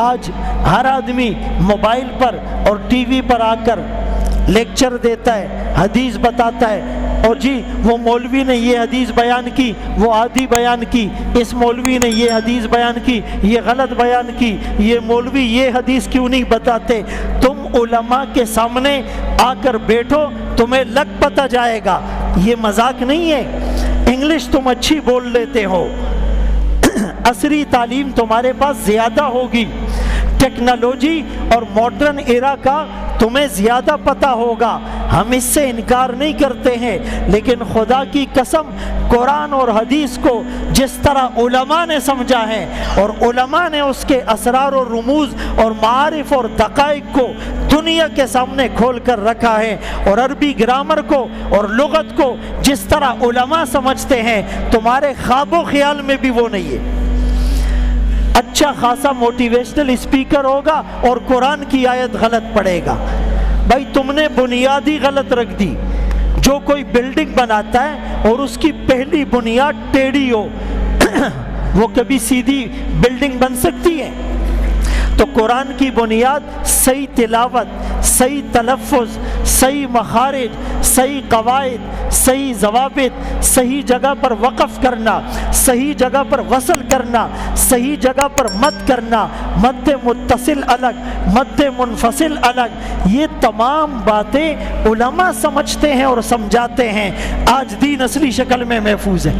آج ہر آدمی موبائل پر اور ٹی وی پر آ کر لیکچر دیتا ہے، حدیث بتاتا ہے، اور جی وہ مولوی نے یہ حدیث بیان کی، وہ آدھی بیان کی، اس مولوی نے یہ حدیث بیان کی، یہ غلط بیان کی، یہ مولوی یہ حدیث کیوں نہیں بتاتے؟ تم علماء کے سامنے آ کر بیٹھو، تمہیں لگ پتہ جائے گا، یہ مذاق نہیں ہے۔ انگلش تم اچھی بول لیتے ہو، عصری تعلیم تمہارے پاس زیادہ ہوگی، ٹیکنالوجی اور ماڈرن ایرا کا تمہیں زیادہ پتہ ہوگا، ہم اس سے انکار نہیں کرتے ہیں، لیکن خدا کی قسم قرآن اور حدیث کو جس طرح علماء نے سمجھا ہے اور علماء نے اس کے اسرار اور رموز اور معارف اور دقائق کو دنیا کے سامنے کھول کر رکھا ہے، اور عربی گرامر کو اور لغت کو جس طرح علماء سمجھتے ہیں، تمہارے خواب و خیال میں بھی وہ نہیں ہے۔ اچھا خاصا موٹیویشنل اسپیکر ہوگا اور قرآن کی آیت غلط پڑھے گا، بھائی تم نے بنیاد ہی غلط رکھ دی۔ جو کوئی بلڈنگ بناتا ہے اور اس کی پہلی بنیاد ٹیڑھی ہو وہ کبھی سیدھی بلڈنگ بن سکتی ہے؟ تو قرآن کی بنیاد صحیح تلاوت، صحیح تلفظ، صحیح مخارج، صحیح قواعد، صحیح ضوابط، صحیح جگہ پر وقف کرنا، صحیح جگہ پر وصل کرنا، صحیح جگہ پر مد کرنا، مد متصل الگ، مد منفصل الگ، یہ تمام باتیں علماء سمجھتے ہیں اور سمجھاتے ہیں، آج دین اصلی شکل میں محفوظ ہے۔